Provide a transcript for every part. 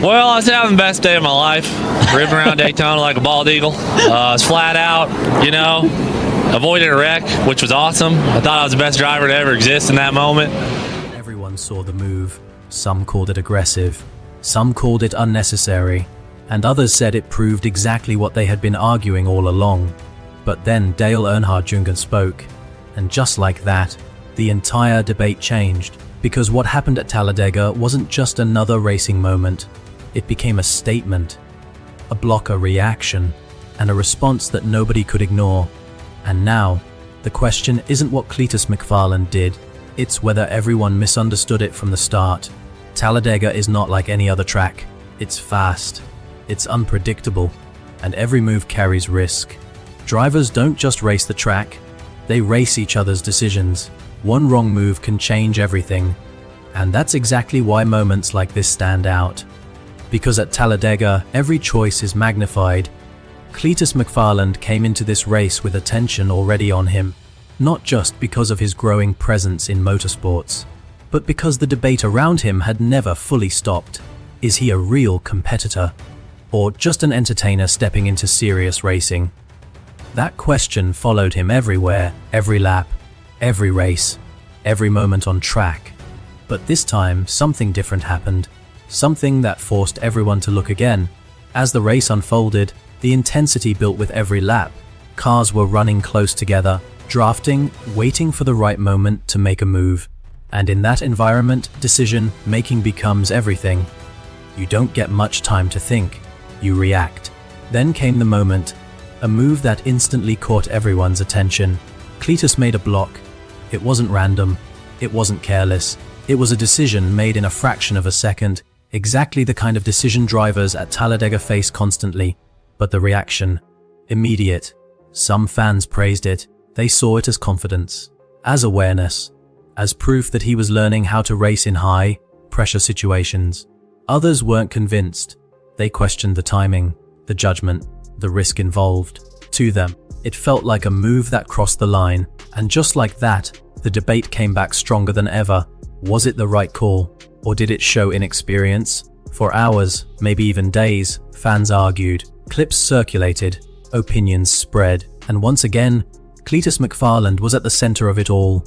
Well, I was having the best day of my life, ripping around Daytona like a bald eagle. I was flat out, avoided a wreck, which was awesome. I thought I was the best driver to ever exist in that moment. Everyone saw the move. Some called it aggressive, some called it unnecessary, and others said it proved exactly what they had been arguing all along. But then Dale Earnhardt Jr. spoke, and just like that, the entire debate changed. Because what happened at Talladega wasn't just another racing moment. It became a statement, a blocker reaction, and a response that nobody could ignore. And now, the question isn't what Cleetus McFarland did, it's whether everyone misunderstood it from the start. Talladega is not like any other track. It's fast, it's unpredictable, and every move carries risk. Drivers don't just race the track, they race each other's decisions. One wrong move can change everything. And that's exactly why moments like this stand out. Because at Talladega, every choice is magnified. Cleetus McFarland came into this race with attention already on him, not just because of his growing presence in motorsports, but because the debate around him had never fully stopped. Is he a real competitor, or just an entertainer stepping into serious racing? That question followed him everywhere, every lap, every race, every moment on track. But this time, something different happened. Something that forced everyone to look again. As the race unfolded, the intensity built with every lap. Cars were running close together, drafting, waiting for the right moment to make a move. And in that environment, decision-making becomes everything. You don't get much time to think. You react. Then came the moment, a move that instantly caught everyone's attention. Cleetus made a block. It wasn't random. It wasn't careless. It was a decision made in a fraction of a second. Exactly the kind of decision drivers at Talladega face constantly. But the reaction? Immediate. Some fans praised it. They saw it as confidence, as awareness, as proof that he was learning how to race in high-pressure situations. Others weren't convinced. They questioned the timing, the judgment, the risk involved. To them, it felt like a move that crossed the line. And just like that, the debate came back stronger than ever. Was it the right call? Or did it show inexperience? For hours, maybe even days, fans argued. Clips circulated, opinions spread, and once again, Cleetus McFarland was at the center of it all.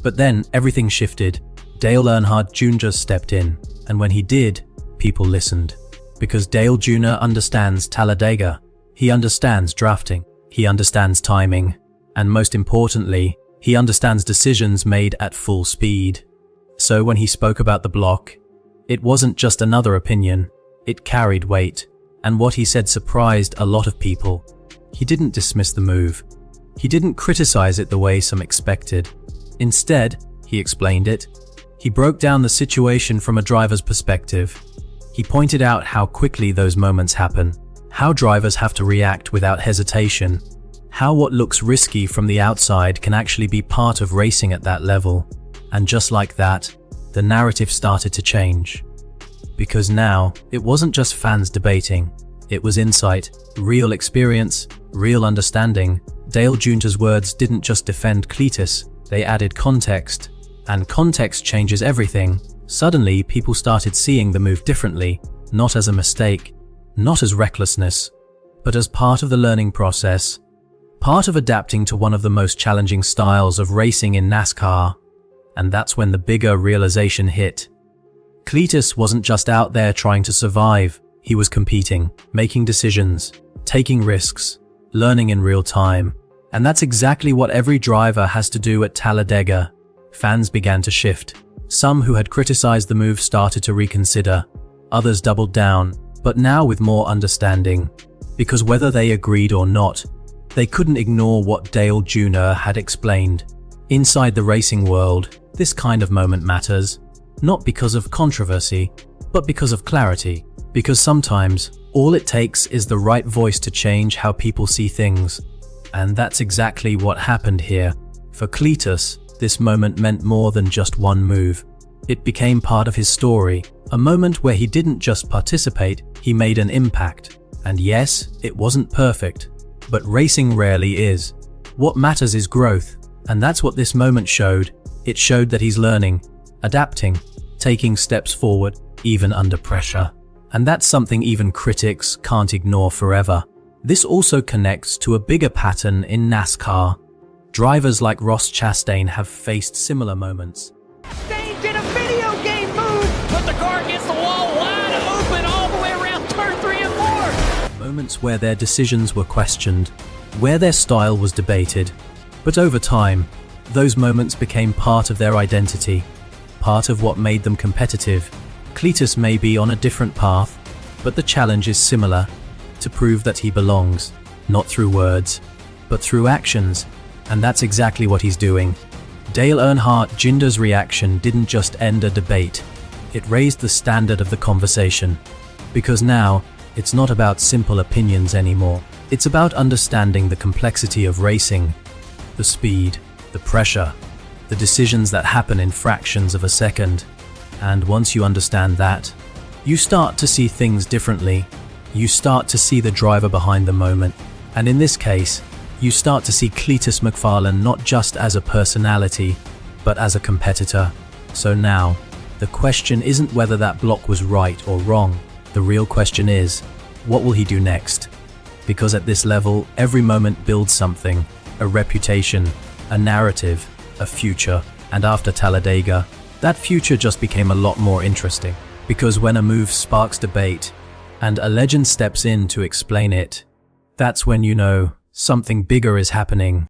But then, everything shifted. Dale Earnhardt Jr. stepped in, and when he did, people listened. Because Dale Jr. understands Talladega. He understands drafting. He understands timing. And most importantly, he understands decisions made at full speed. So when he spoke about the block, it wasn't just another opinion, it carried weight. And what he said surprised a lot of people. He didn't dismiss the move. He didn't criticize it the way some expected. Instead, he explained it. He broke down the situation from a driver's perspective. He pointed out how quickly those moments happen, how drivers have to react without hesitation, how what looks risky from the outside can actually be part of racing at that level. And just like that, the narrative started to change. Because now, it wasn't just fans debating. It was insight, real experience, real understanding. Dale Jr.'s words didn't just defend Cleetus, they added context. And context changes everything. Suddenly, people started seeing the move differently, not as a mistake, not as recklessness, but as part of the learning process, part of adapting to one of the most challenging styles of racing in NASCAR. And that's when the bigger realization hit. Cleetus wasn't just out there trying to survive, he was competing, making decisions, taking risks, learning in real time. And that's exactly what every driver has to do at Talladega. Fans began to shift. Some who had criticized the move started to reconsider. Others doubled down, but now with more understanding. Because whether they agreed or not, they couldn't ignore what Dale Jr. had explained. Inside the racing world, this kind of moment matters, not because of controversy, but because of clarity. Because sometimes, all it takes is the right voice to change how people see things. And that's exactly what happened here. For Cleetus, this moment meant more than just one move. It became part of his story, a moment where he didn't just participate, he made an impact. And yes, it wasn't perfect, but racing rarely is. What matters is growth, and that's what this moment showed. It showed that he's learning, adapting, taking steps forward, even under pressure. And that's something even critics can't ignore forever. This also connects to a bigger pattern in NASCAR. Drivers like Ross Chastain have faced similar moments. Chastain did a video game move, but the car against the wall wide open all the way around turn 3 and 4. Moments where their decisions were questioned, where their style was debated. But over time, those moments became part of their identity, part of what made them competitive. Cleetus may be on a different path, but the challenge is similar: to prove that he belongs, not through words, but through actions. And that's exactly what he's doing. Dale Earnhardt Jr.'s reaction didn't just end a debate, it raised the standard of the conversation. Because now, it's not about simple opinions anymore. It's about understanding the complexity of racing, the speed, the pressure, the decisions that happen in fractions of a second. And once you understand that, you start to see things differently. You start to see the driver behind the moment. And in this case, you start to see Cleetus McFarland not just as a personality, but as a competitor. So now, the question isn't whether that block was right or wrong. The real question is, what will he do next? Because at this level, every moment builds something: a reputation, a narrative, a future. And after Talladega, that future just became a lot more interesting. Because when a move sparks debate, and a legend steps in to explain it, that's when you know something bigger is happening.